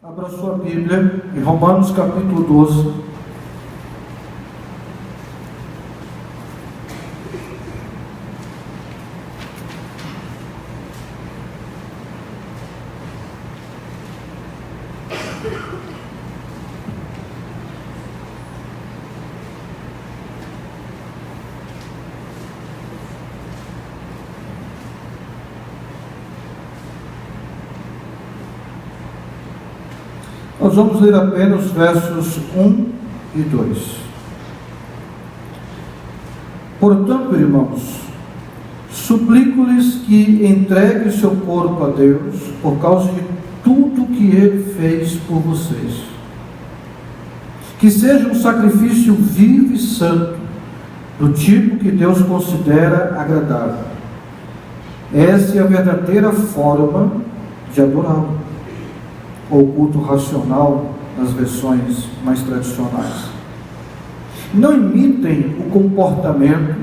Abra sua Bíblia em Romanos capítulo 12. Nós vamos ler apenas os versos 1 e 2. Portanto, irmãos, suplico-lhes que entreguem seu corpo a Deus por causa de tudo que Ele fez por vocês. Que seja um sacrifício vivo e santo, do tipo que Deus considera agradável. Essa é a verdadeira forma de adorá-lo. Ou culto racional nas versões mais tradicionais. Não imitem o comportamento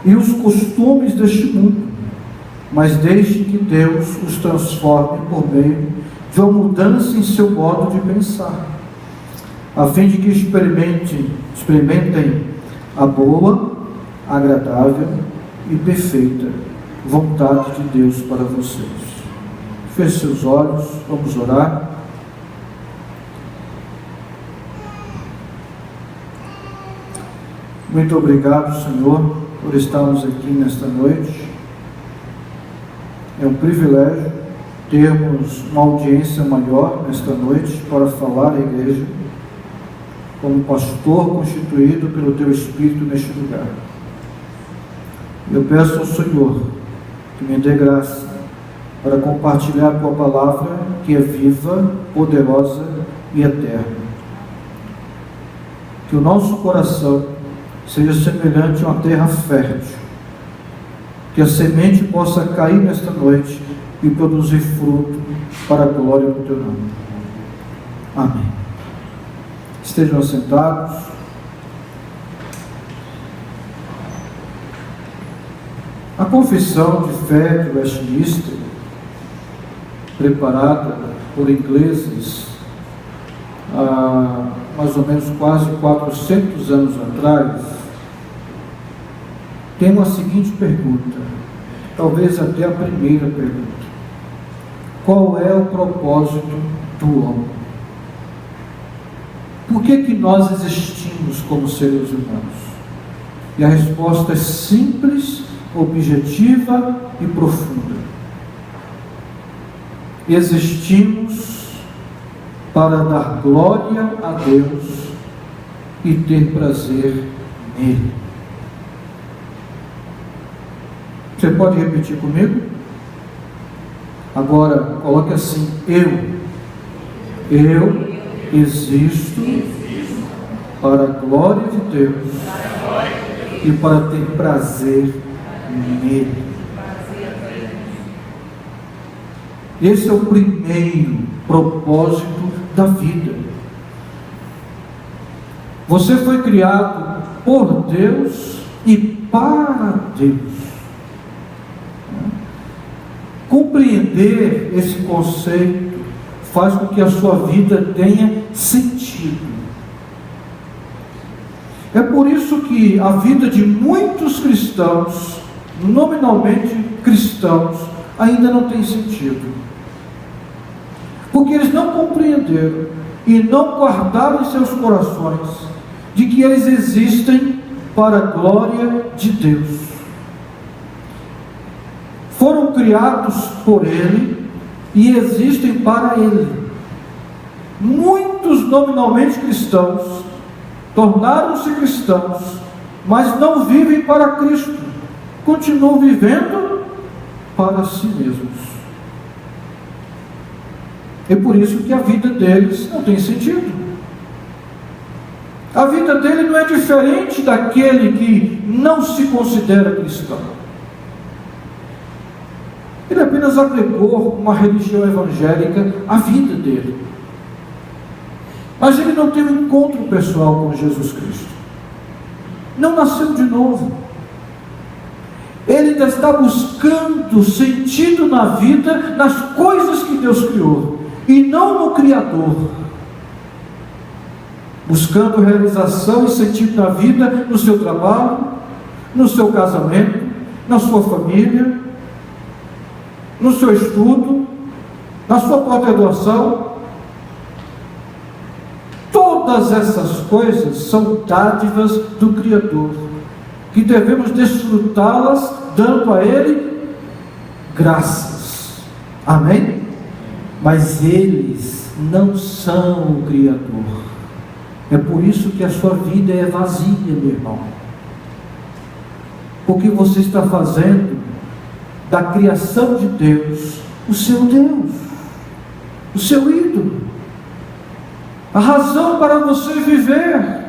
e os costumes deste mundo, mas deixem que Deus os transforme por meio de uma mudança em seu modo de pensar, a fim de que experimentem a boa, agradável e perfeita vontade de Deus para vocês. Feche seus olhos, vamos orar. Muito obrigado, Senhor, por estarmos aqui nesta noite. É um privilégio termos uma audiência maior nesta noite para falar à igreja, como pastor constituído pelo Teu Espírito neste lugar. Eu peço ao Senhor que me dê graça para compartilhar a Tua palavra, que é viva, poderosa e eterna. Que o nosso coração seja semelhante a uma terra fértil, que a semente possa cair nesta noite e produzir fruto para a glória do Teu nome. Amém. Estejam sentados. A confissão de fé de Westminster, preparada por ingleses há mais ou menos quase 400 anos atrás, tem uma seguinte pergunta, talvez até a primeira pergunta: qual é o propósito do homem? Por que nós existimos como seres humanos? E a resposta é simples, objetiva e profunda. Existimos para dar glória a Deus e ter prazer nele. Você pode repetir comigo? Agora, coloque assim: eu existo para a glória de Deus e para ter prazer nele. Esse é o primeiro propósito da vida. Você foi criado por Deus e para Deus. Compreender esse conceito faz com que a sua vida tenha sentido. É por isso que a vida de muitos cristãos, nominalmente cristãos, ainda não tem sentido. Porque eles não compreenderam e não guardaram em seus corações de que eles existem para a glória de Deus. Foram criados por Ele e existem para Ele. Muitos nominalmente cristãos tornaram-se cristãos, mas não vivem para Cristo, continuam vivendo para si mesmos. É por isso que a vida deles não tem sentido. A vida dele não é diferente daquele que não se considera cristão. Ele apenas agregou uma religião evangélica à vida dele. Mas ele não tem um encontro pessoal com Jesus Cristo. Não nasceu de novo. Ele ainda está buscando sentido na vida, nas coisas que Deus criou. e não no Criador, buscando realização e sentido na vida, no seu trabalho, no seu casamento, na sua família, no seu estudo, na sua pós-graduação. Todas essas coisas são dádivas do Criador, que devemos desfrutá-las dando a Ele graças. Amém? Mas eles não são o Criador. É por isso que a sua vida é vazia, meu irmão. Porque você está fazendo da criação de Deus o seu Deus, o seu ídolo, a razão para você viver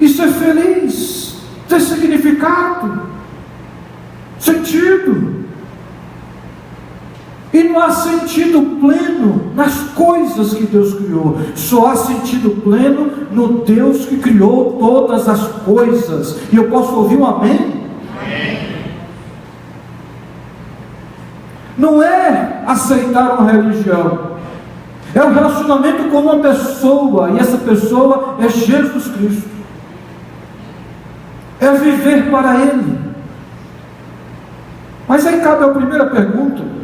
e ser feliz, ter significado, sentido. E não há sentido pleno nas coisas que Deus criou. Só há sentido pleno no Deus que criou todas as coisas. E eu posso ouvir um amém? Amém. Não é aceitar uma religião. É um relacionamento com uma pessoa. E essa pessoa é Jesus Cristo. É viver para Ele. Mas aí cabe a primeira pergunta.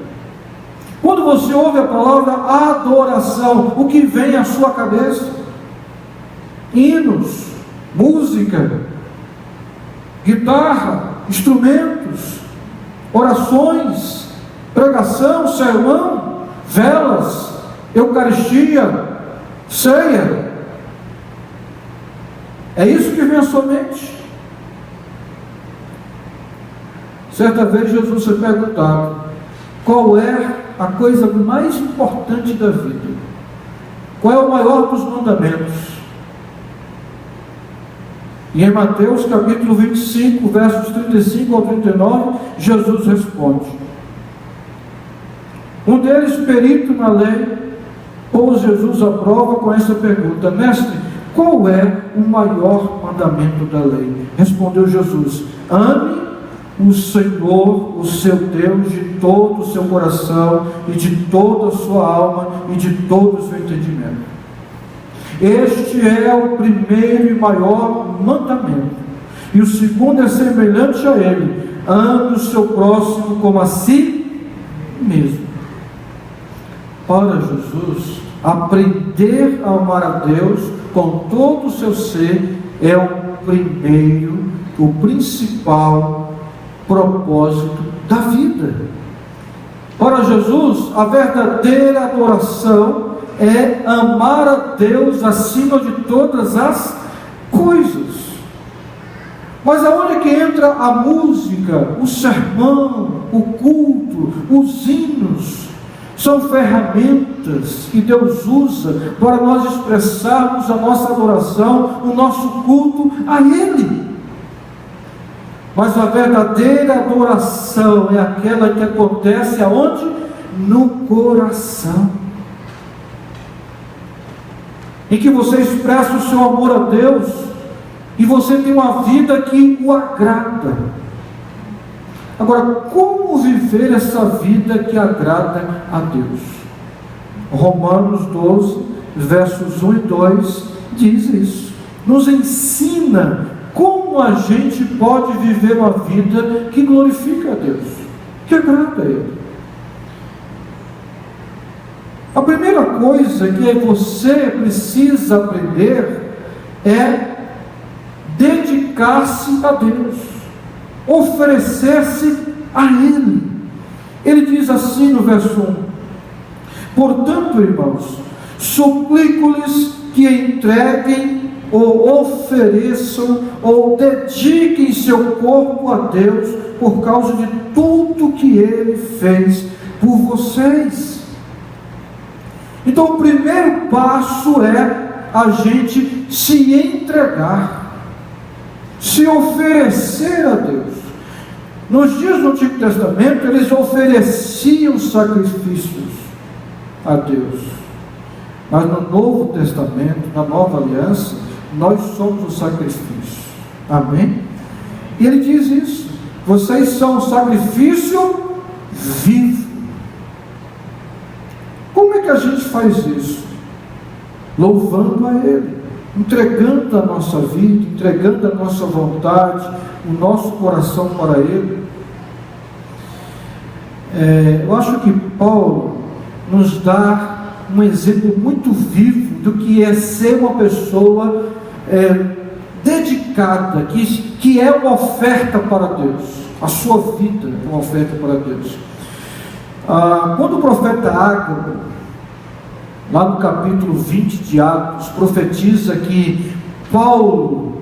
Quando você ouve a palavra adoração, o que vem à sua cabeça? Hinos, música, guitarra, instrumentos, orações, pregação, sermão, velas, eucaristia, ceia. É isso que vem à sua mente? Certa vez Jesus foi perguntado: qual é a coisa mais importante da vida? Qual é o maior dos mandamentos? E em Mateus capítulo 25, versos 35 ao 39, Jesus responde. Um deles, perito na lei, pôs Jesus à prova com essa pergunta: mestre, qual é o maior mandamento da lei? Respondeu Jesus: ame o Senhor, o seu Deus, de todo o seu coração e de toda a sua alma e de todo o seu entendimento. Este é o primeiro e maior mandamento. E o segundo é semelhante a ele: ame o seu próximo como a si mesmo. Para Jesus, aprender a amar a Deus com todo o seu ser é o primeiro, o principal propósito da vida. Para Jesus, a verdadeira adoração é amar a Deus acima de todas as coisas. Mas aonde é que entra a música, o sermão, o culto, os hinos? São ferramentas que Deus usa para nós expressarmos a nossa adoração, o nosso culto a Ele. Mas a verdadeira adoração é aquela que acontece aonde? No coração. Em que você expressa o seu amor a Deus e você tem uma vida que o agrada. Agora, como viver essa vida que agrada a Deus? Romanos 12, versos 1 e 2 diz isso. Nos ensina como a gente pode viver uma vida que glorifica a Deus, que agrada a Ele. A primeira coisa que você precisa aprender é dedicar-se a Deus, oferecer-se a Ele. Ele diz assim no verso 1: portanto, irmãos, suplico-lhes que entreguem ou ofereçam ou dediquem seu corpo a Deus por causa de tudo que Ele fez por vocês. Então o primeiro passo é a gente se entregar, se oferecer a Deus. Nos dias do Antigo Testamento eles ofereciam sacrifícios a Deus, mas no Novo Testamento, na Nova Aliança, nós somos o sacrifício. Amém? E ele diz isso: vocês são um sacrifício vivo. Como é que que a gente faz isso? Louvando a Ele, entregando a nossa vida, entregando a nossa vontade, o nosso coração para Ele. Eu acho que Paulo nos dá um exemplo muito vivo do que é ser uma pessoa dedicada, que é uma oferta para Deus. A sua vida é uma oferta para Deus. Quando o profeta Ágabo, lá no capítulo 20 de Atos, profetiza que Paulo,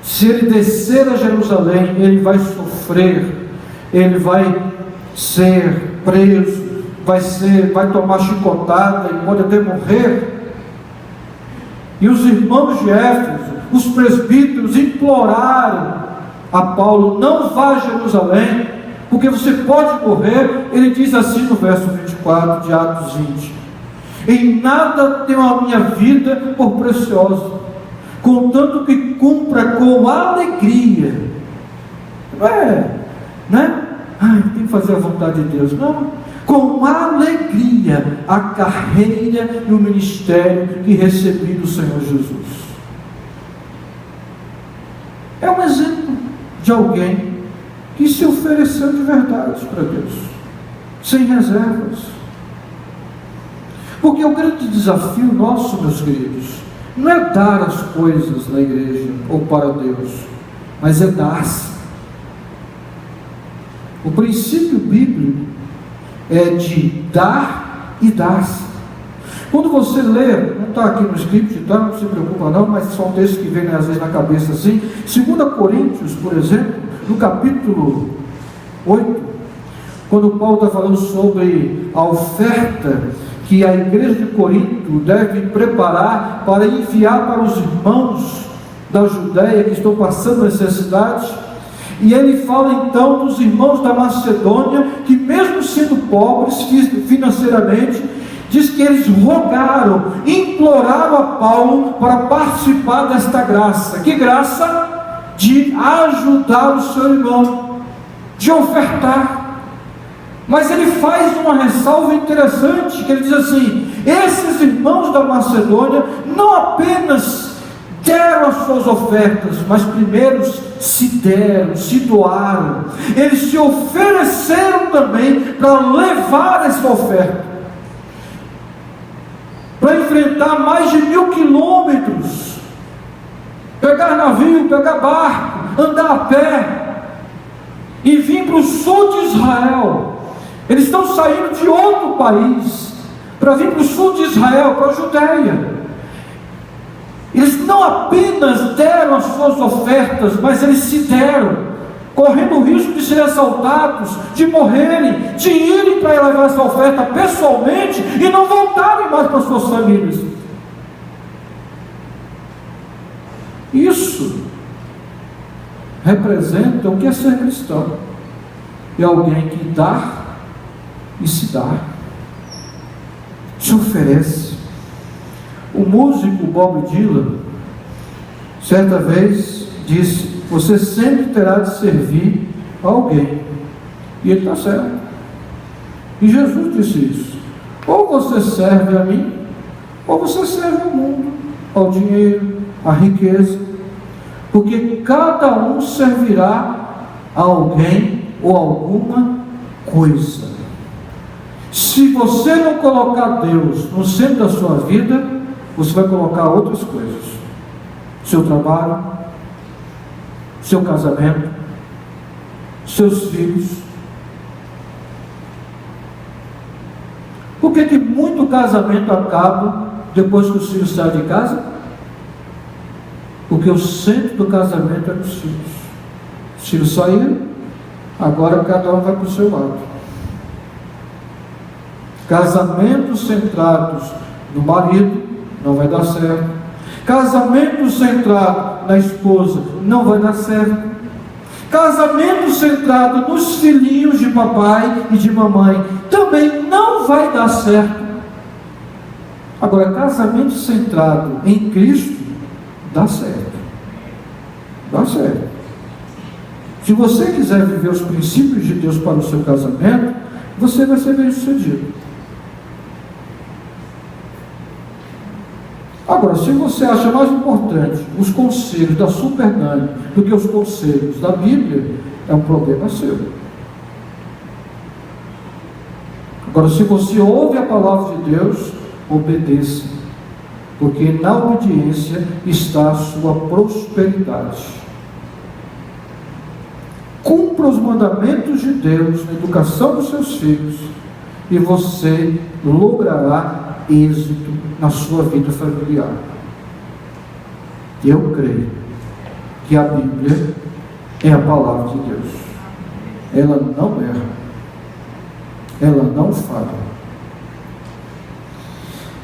se ele descer a Jerusalém, ele vai sofrer, ele vai ser preso, vai tomar chicotada e pode até morrer. E os irmãos de Éfeso, os presbíteros, imploraram a Paulo: não vá a Jerusalém, porque você pode morrer. Ele diz assim no verso 24 de Atos 20: em nada tenho a minha vida por preciosa, contanto que cumpra com alegria. Não é, né? Tem que fazer a vontade de Deus. Não, com alegria a carreira e o ministério que recebi do Senhor Jesus. É um exemplo de alguém que se ofereceu de verdade para Deus, sem reservas. Porque o grande desafio nosso, meus queridos, não é dar as coisas na igreja ou para Deus, mas é dar-se. O princípio bíblico é de dar e dar-se. Quando você lê, não está aqui no script, tá? Não se preocupa não, mas são textos que vêm às vezes na cabeça assim. 2 Coríntios, por exemplo, no capítulo 8, quando Paulo está falando sobre a oferta que a igreja de Corinto deve preparar para enviar para os irmãos da Judéia que estão passando necessidades. E ele fala então dos irmãos da Macedônia, que mesmo sendo pobres financeiramente, diz que eles rogaram, imploraram a Paulo para participar desta graça. Que graça? De ajudar o seu irmão, de ofertar. Mas ele faz uma ressalva interessante, que ele diz assim: esses irmãos da Macedônia não apenas deram as suas ofertas, mas primeiro se deram, se doaram. Eles se ofereceram também para levar essa oferta, para enfrentar mais de 1000 quilômetros, pegar navio, pegar barco, andar a pé e vir para o sul de Israel. Eles estão saindo de outro país para vir para o sul de Israel, para a Judéia. Eles não apenas deram as suas ofertas, mas eles se deram, correndo o risco de serem assaltados, de morrerem, de irem para levar essa oferta pessoalmente e não voltarem mais para suas famílias. Isso representa o que é ser cristão. É alguém que dá e se dá, se oferece. O músico Bob Dylan, certa vez, disse: você sempre terá de servir a alguém. E ele está certo. E Jesus disse isso: ou você serve a mim, ou você serve ao mundo, ao dinheiro, à riqueza, porque cada um servirá a alguém ou alguma coisa. Se você não colocar Deus no centro da sua vida, você vai colocar outras coisas: seu trabalho, seu casamento, seus filhos. Por que muito casamento acaba depois que os filhos saem de casa? Porque o centro do casamento é os filhos. Os filhos saíram, agora cada um vai para o seu lado. Casamentos centrados no marido não vai dar certo. Casamento centrado na esposa não vai dar certo. Casamento centrado nos filhinhos de papai e de mamãe também não vai dar certo. Agora, casamento centrado em Cristo dá certo. Dá certo. Se você quiser viver os princípios de Deus para o seu casamento, você vai ser bem sucedido. Agora, se você acha mais importante os conselhos da Supernanny do que os conselhos da Bíblia, é um problema seu. Agora, se você ouve a palavra de Deus, obedeça, porque na obediência está a sua prosperidade. Cumpra os mandamentos de Deus na educação dos seus filhos e você logrará êxito na sua vida familiar. Eu creio que a Bíblia é a palavra de Deus. Ela não erra. Ela não falha.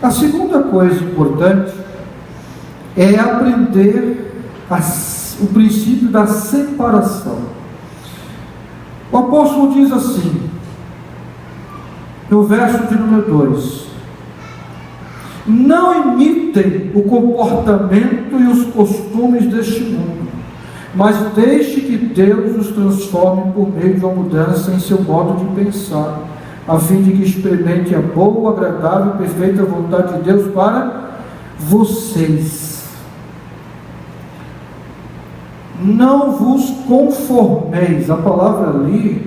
A segunda coisa importante é aprender o princípio da separação. O apóstolo diz assim, no verso de número 2: não imitem o comportamento e os costumes deste mundo, mas deixe que Deus os transforme por meio de uma mudança em seu modo de pensar, a fim de que experimente a boa, agradável e perfeita vontade de Deus para vocês. Não vos conformeis, a palavra ali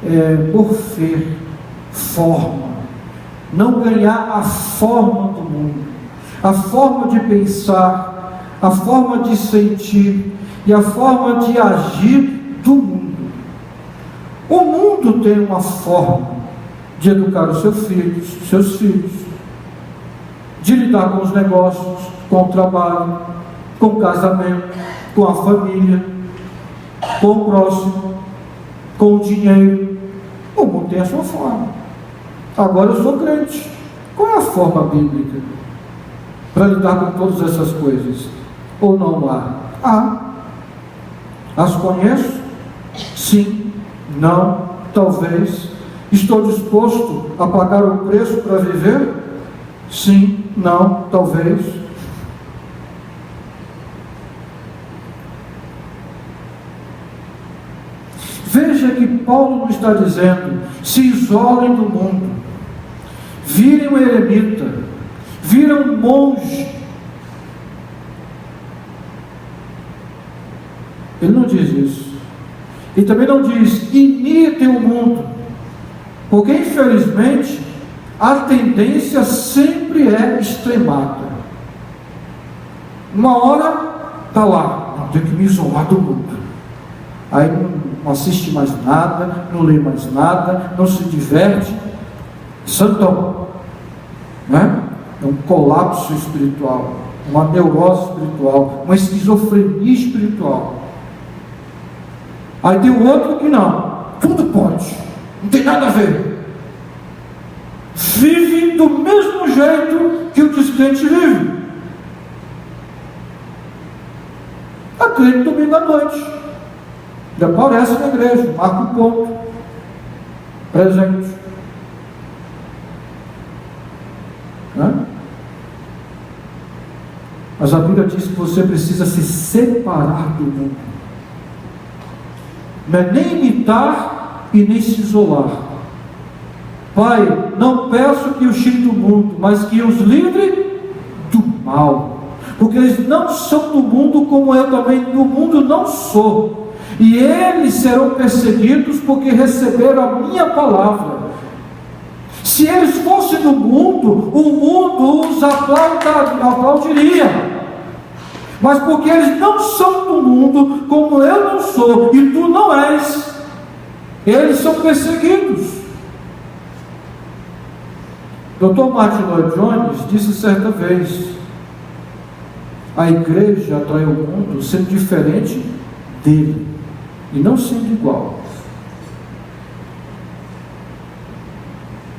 é morfer, forma, não ganhar a forma do mundo, a forma de pensar, a forma de sentir e a forma de agir do mundo. O mundo tem uma forma de educar os seus filhos, de lidar com os negócios, com o trabalho, com o casamento, com a família, com o próximo, com o dinheiro. O mundo tem a sua forma. Agora eu sou crente. Qual é a forma bíblica para lidar com todas essas coisas? Ou não há? As conheço? Sim, não, talvez. Estou disposto a pagar o preço para viver? Sim, não, talvez. Veja que Paulo não está dizendo, se isolem do mundo, virem um eremita, virem um monge. Ele não diz isso. E também não diz, imitem o mundo, porque infelizmente a tendência sempre é extremada. Uma hora está lá, não, tenho que me isolar do mundo. Aí não assiste mais nada, não lê mais nada, não se diverte. Santão, né? É um colapso espiritual, uma neurose espiritual, uma esquizofrenia espiritual. Aí tem o outro que não, tudo pode, não tem nada a ver. Vive do mesmo jeito que o descrente vive. A crente domingo à noite já aparece na igreja, marca o ponto, presente. Né? Mas a Bíblia diz que você precisa se separar do mundo. Não é nem imitar e nem se isolar. Pai, não peço que os tire do mundo, mas que os livre do mal. Porque eles não são do mundo como eu também do mundo não sou. E eles serão perseguidos porque receberam a minha palavra. Se eles fossem do mundo, o mundo os aplaudiria. Mas porque eles não são do mundo, como eu não sou e tu não és, eles são perseguidos. Dr. Martin Lloyd Jones disse certa vez: a igreja atrai o mundo sendo diferente dele e não sendo igual.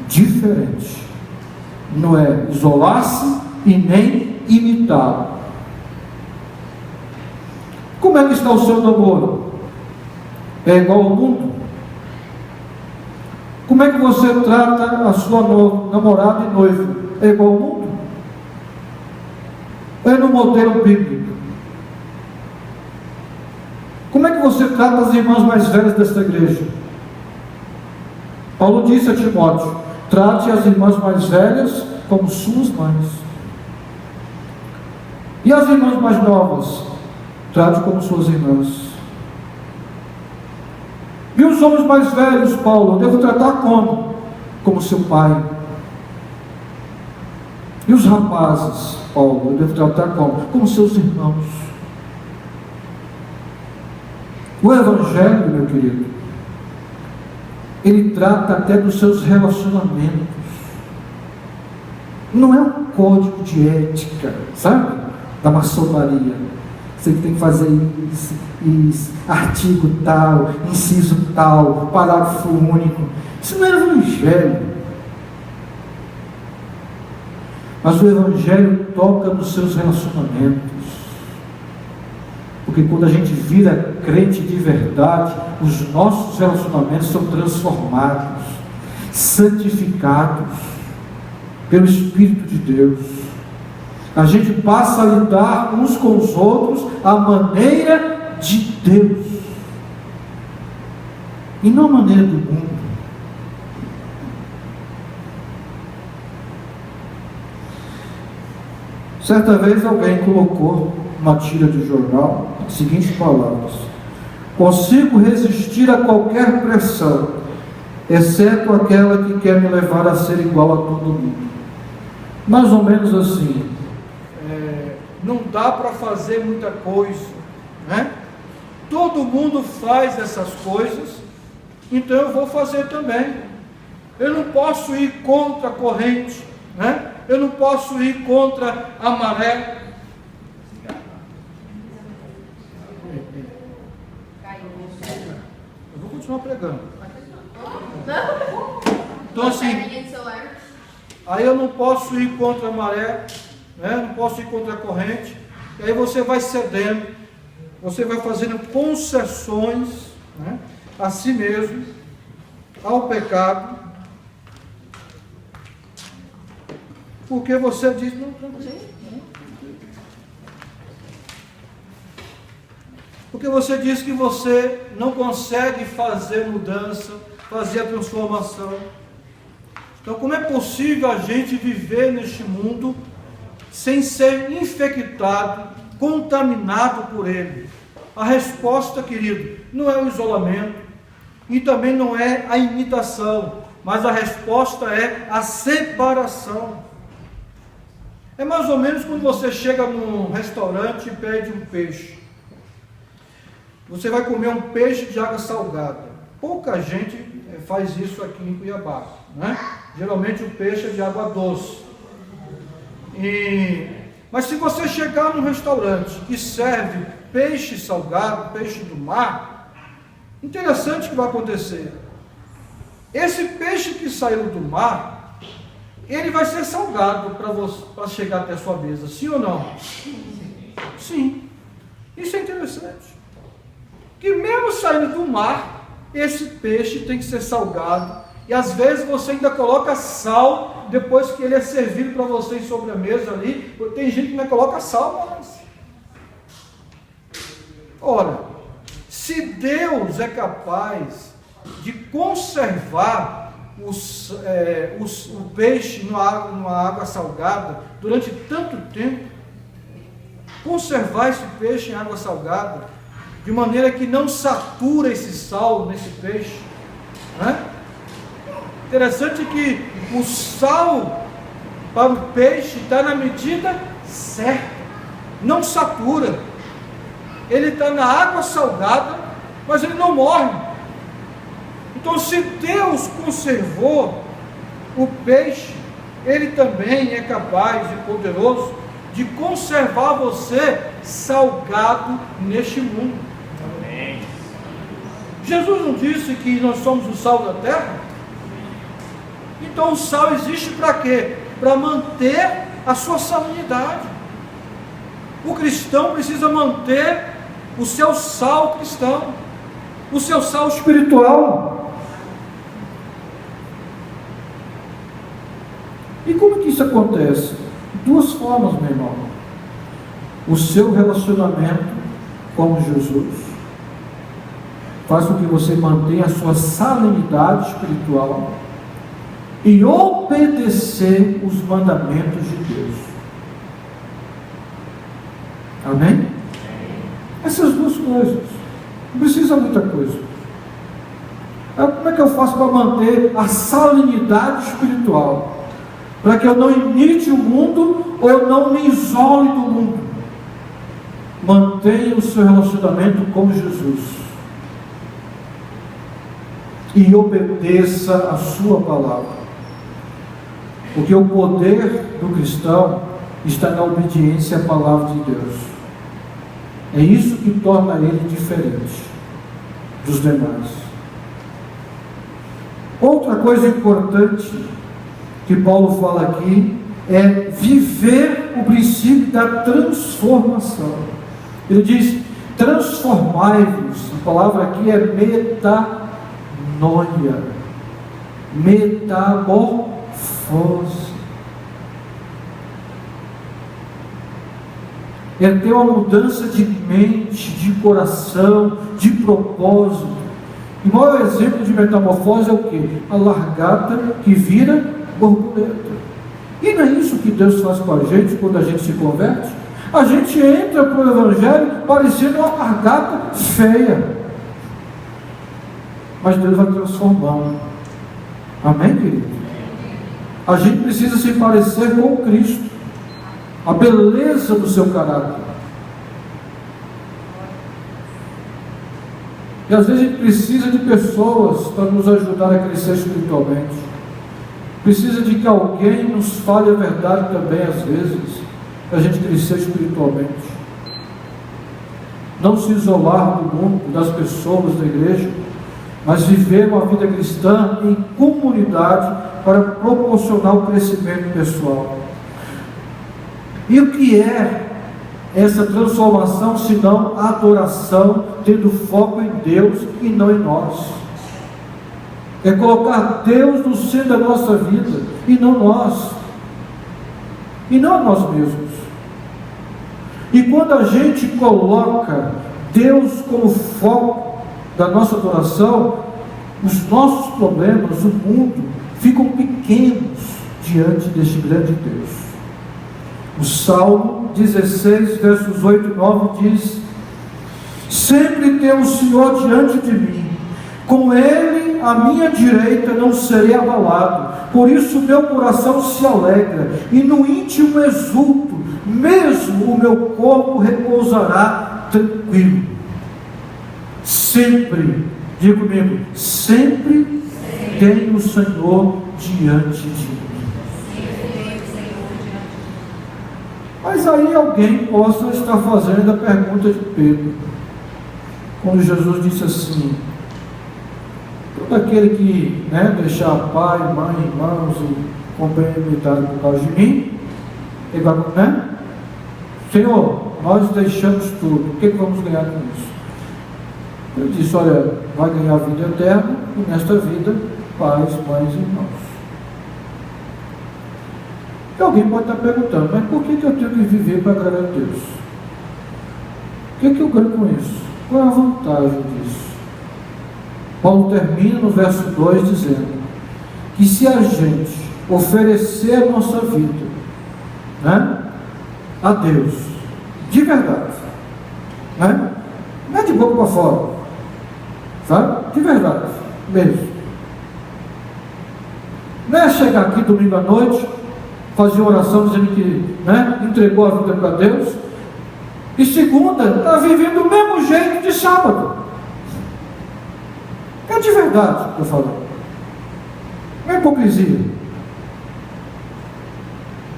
Diferente. Não é isolar-se e nem imitá-lo. Como é que está o seu namoro? É igual ao mundo? Como é que você trata a sua namorada e noiva? É igual ao mundo? É no modelo bíblico? Como é que você trata as irmãs mais velhas desta igreja? Paulo disse a Timóteo: trate as irmãs mais velhas como suas mães. E as irmãs mais novas, trate como suas irmãs. E os homens mais velhos, Paulo, eu devo tratar como? Como seu pai. E os rapazes, Paulo, eu devo tratar como? Como seus irmãos. O Evangelho, meu querido, ele trata até dos seus relacionamentos. Não é um código de ética, sabe? Da maçonaria. Você tem que fazer isso, artigo tal, inciso tal, parágrafo único. Isso não é Evangelho. Mas o Evangelho toca nos seus relacionamentos. Porque quando a gente vira crente de verdade, os nossos relacionamentos são transformados, santificados pelo Espírito de Deus. A gente passa a lidar uns com os outros à maneira de Deus e não à maneira do mundo. Certa vez alguém colocou uma tira de jornal as seguintes palavras: consigo resistir a qualquer pressão, exceto aquela que quer me levar a ser igual a todo mundo. Mais ou menos assim. Não dá para fazer muita coisa, né? Todo mundo faz essas coisas, então eu vou fazer também. Eu não posso ir contra a corrente, né? Eu não posso ir contra a maré. Eu vou continuar pregando. Então assim, aí eu não posso ir contra a maré, né? Não posso ir contra a corrente. E aí você vai cedendo, você vai fazendo concessões, né, a si mesmo, ao pecado, porque você diz, não, porque você diz que você não consegue fazer mudança, fazer a transformação. Então, como é possível a gente viver neste mundo sem ser infectado, contaminado por ele? A resposta, querido, não é o isolamento e também não é a imitação, mas a resposta é a separação. É mais ou menos quando você chega num restaurante e pede um peixe. Você vai comer um peixe de água salgada. Pouca gente faz isso aqui em Cuiabá, né? Geralmente o peixe é de água doce. Mas se você chegar num restaurante que serve peixe salgado, peixe do mar, interessante o que vai acontecer. Esse peixe que saiu do mar, ele vai ser salgado para chegar até a sua mesa, sim ou não? Sim. Isso é interessante. Que mesmo saindo do mar, esse peixe tem que ser salgado. E às vezes você ainda coloca sal depois que ele é servido para você em sobremesa ali. Tem gente que não coloca sal mais. Ora, se Deus é capaz de conservar o peixe numa água salgada durante tanto tempo, conservar esse peixe em água salgada, de maneira que não satura esse sal nesse peixe, né? Interessante que o sal para o peixe está na medida certa, não satura. Ele está na água salgada, mas ele não morre. Então, se Deus conservou o peixe, Ele também é capaz e poderoso de conservar você salgado neste mundo. Amém. Jesus não disse que nós somos o sal da terra? Então o sal existe para quê? Para manter a sua salinidade. O cristão precisa manter o seu sal cristão, o seu sal espiritual. E como que isso acontece? De duas formas, meu irmão. O seu relacionamento com Jesus faz com que você mantenha a sua salinidade espiritual e obedecer os mandamentos de Deus. Amém? Essas duas coisas. Não precisa muita coisa. Como é que eu faço para manter a salinidade espiritual? Para que eu não imite o mundo ou não me isole do mundo. Mantenha o seu relacionamento com Jesus. E obedeça a sua palavra. Porque o poder do cristão está na obediência à palavra de Deus. É isso que torna ele diferente dos demais. Outra coisa importante que Paulo fala aqui é viver o princípio da transformação. Ele diz: transformai-vos. A palavra aqui é metanoia, metamorfose. É ter uma mudança de mente, de coração, de propósito. E o maior exemplo de metamorfose é o quê? A largata que vira borboleta. E não é isso que Deus faz com a gente quando a gente se converte? A gente entra para o Evangelho parecendo uma largata feia. Mas Deus vai transformando. Amém, querido? A gente precisa se parecer com Cristo. A beleza do seu caráter. E às vezes a gente precisa de pessoas para nos ajudar a crescer espiritualmente. Precisa de que alguém nos fale a verdade também, às vezes, para a gente crescer espiritualmente. Não se isolar do mundo, das pessoas, da igreja, mas viver uma vida cristã em comunidade para proporcionar o crescimento pessoal. E o que é essa transformação, senão a adoração, tendo foco em Deus e não em nós? É colocar Deus no centro da nossa vida, e não nós, e não nós mesmos. E quando a gente coloca Deus como foco da nossa adoração, os nossos problemas, o mundo, ficam pequenos diante deste grande Deus. O Salmo 16, versos 8 e 9 diz: sempre tem o Senhor diante de mim, com Ele à minha direita não serei abalado. Por isso meu coração se alegra, e no íntimo exulto, mesmo o meu corpo repousará tranquilo. Sempre, diga comigo, sempre tem o Senhor diante de mim. Mas aí alguém possa estar fazendo a pergunta de Pedro, quando Jesus disse assim: todo aquele que deixar pai, mãe, irmãos e companheiridade por causa de mim, ele vai, Senhor, nós deixamos tudo, o que vamos ganhar com isso? Ele disse: olha, vai ganhar a vida eterna, e nesta vida, pais, mães e irmãos. E alguém pode estar perguntando: mas por que eu tenho que viver para agradar a Deus? O que eu ganho com isso? Qual é a vantagem disso? Paulo termina no verso 2 dizendo que se a gente oferecer a nossa vida a Deus, de verdade, não é de boca para fora, sabe? De verdade mesmo, não é chegar aqui domingo à noite, fazer oração dizendo que entregou a vida para Deus, e segunda está vivendo do mesmo jeito de sábado. É de verdade que eu falo. Não é hipocrisia.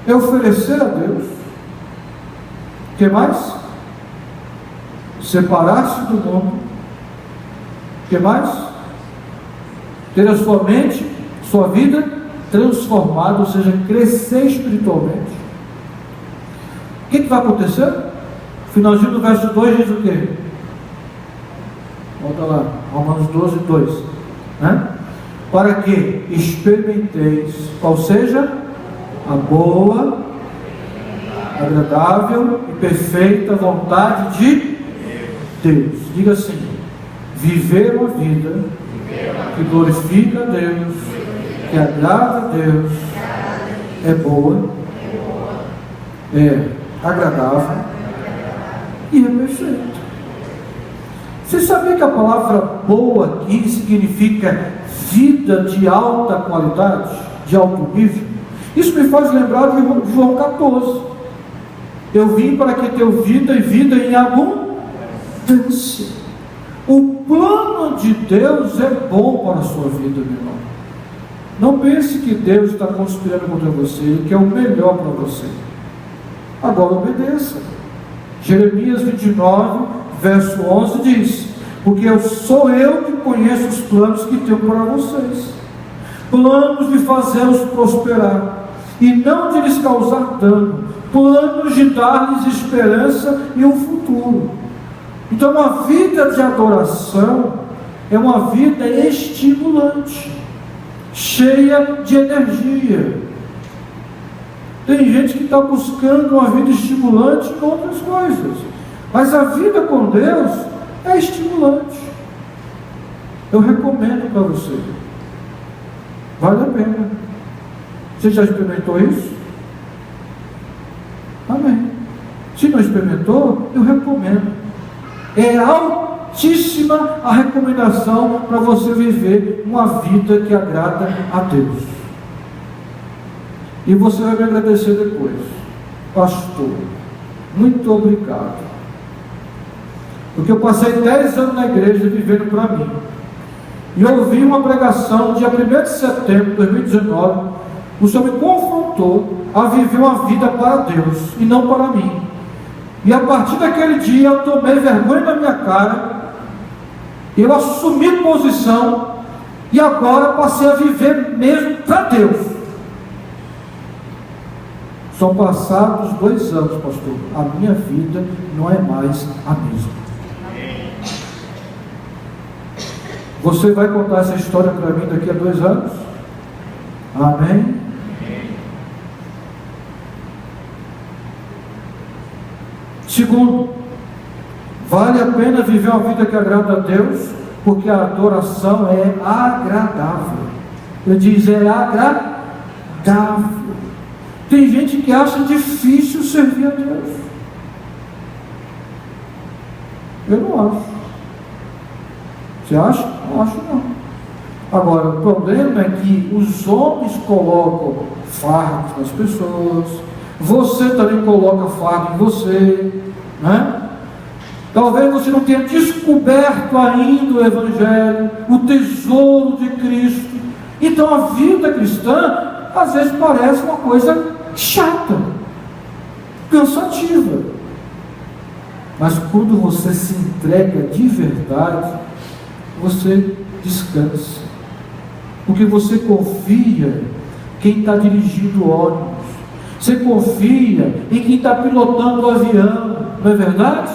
É oferecer a Deus. O que mais? Separar-se do mundo. O que mais? Ter a sua mente, sua vida transformada, ou seja, crescer espiritualmente. O que vai acontecer? Finalzinho do verso 2 diz o quê? Volta lá, Romanos 12, 2. Para que experimenteis qual seja a boa, agradável e perfeita vontade de Deus. Diga assim: viver uma vida que glorifica a Deus, que agrada a Deus, é boa, é agradável e é perfeito. Você sabia que a palavra boa aqui significa vida de alta qualidade, de alto nível? Isso me faz lembrar de João 14. Eu vim para que tenham vida e vida em abundância. O plano de Deus é bom para a sua vida, meu irmão. Não pense que Deus está conspirando contra você, Ele quer o melhor para você. Agora obedeça. Jeremias 29, verso 11 diz: porque sou eu que conheço os planos que tenho para vocês, planos de fazê-los prosperar e não de lhes causar dano, planos de dar-lhes esperança e um futuro. Então, uma vida de adoração é uma vida estimulante, cheia de energia. Tem gente que está buscando uma vida estimulante em outras coisas, mas a vida com Deus é estimulante. Eu recomendo para você. Vale a pena. Você já experimentou isso? Amém. Se não experimentou, eu recomendo. É altíssima a recomendação para você viver uma vida que agrada a Deus. E você vai me agradecer depois. Pastor, muito obrigado. Porque eu passei 10 anos na igreja vivendo para mim. E eu ouvi uma pregação dia 1º de setembro de 2019. O Senhor me confrontou a viver uma vida para Deus e não para mim. E a partir daquele dia eu tomei vergonha na minha cara, eu assumi posição e agora passei a viver mesmo para Deus. São passados 2 anos, pastor, a minha vida não é mais a mesma. Você vai contar essa história para mim daqui a 2 anos? Amém? Segundo, vale a pena viver uma vida que agrada a Deus, porque a adoração é agradável. Ele diz, é agradável. Tem gente que acha difícil servir a Deus. Eu não acho. Você acha? Não acho não. Agora, o problema é que os homens colocam fardos nas pessoas, você também coloca fardo em você, né? Talvez você não tenha descoberto ainda o Evangelho, o tesouro de Cristo. Então a vida cristã às vezes parece uma coisa chata, cansativa. Mas quando você se entrega de verdade, você descansa, porque você confia em quem está dirigindo o ônibus, você confia em quem está pilotando o avião, não é verdade?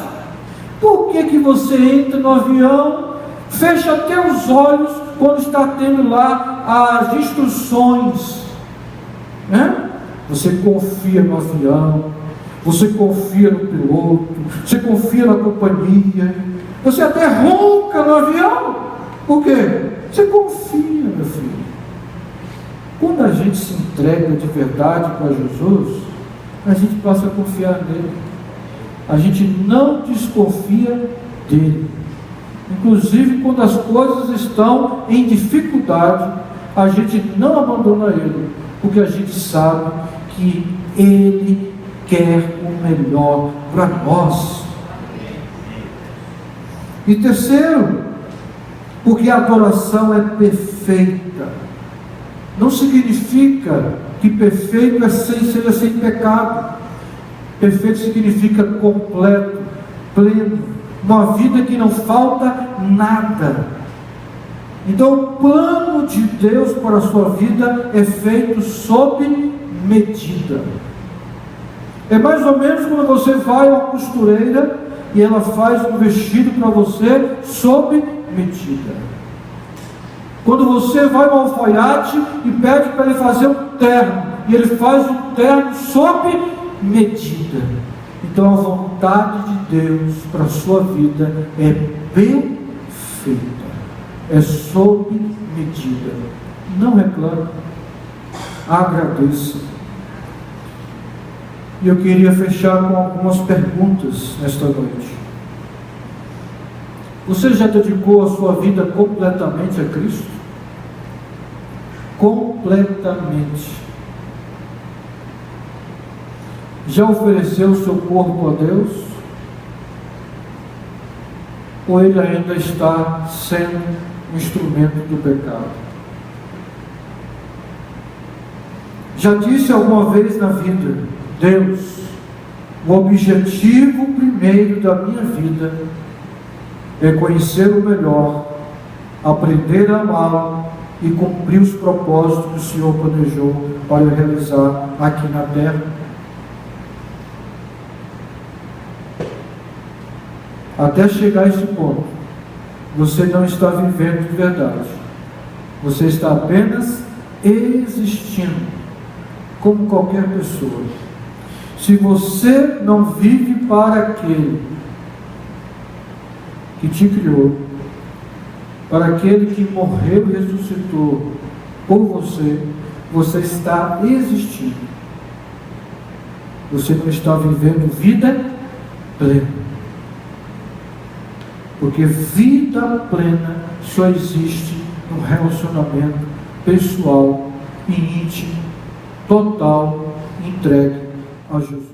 Por que você entra no avião, fecha até os olhos quando está tendo lá as instruções, né? Você confia no avião, você confia no piloto, você confia na companhia, você até ronca no avião. Por quê? Você confia, meu filho. Quando a gente se entrega de verdade para Jesus, a gente passa a confiar nele. A gente não desconfia dele. Inclusive quando as coisas estão em dificuldade, a gente não abandona ele, porque a gente sabe que ele quer o melhor para nós. E terceiro, porque a adoração é perfeita. Não significa que perfeito seja sem pecado. Perfeito significa completo, pleno, uma vida que não falta nada. Então o plano de Deus para a sua vida é feito sob medida. É mais ou menos quando você vai a uma costureira e ela faz um vestido para você sob medida. Quando você vai ao alfaiate e pede para ele fazer um terno, e ele faz um terno sob medida. Então a vontade de Deus para a sua vida é perfeita, é sob medida. Não reclame, agradeça. E eu queria fechar com algumas perguntas nesta noite. Você já dedicou a sua vida completamente a Cristo? Completamente. Já ofereceu o seu corpo a Deus? Ou ele ainda está sendo um instrumento do pecado? Já disse alguma vez na vida: Deus, o objetivo primeiro da minha vida é conhecer o melhor, aprender a amá-lo e cumprir os propósitos que o Senhor planejou para eu realizar aqui na terra? Até chegar a esse ponto, você não está vivendo de verdade. Você está apenas existindo, como qualquer pessoa. Se você não vive para aquele que te criou, para aquele que morreu e ressuscitou por você, você está existindo. Você não está vivendo vida plena. Porque vida plena só existe num relacionamento pessoal e íntimo, total, entregue a Jesus.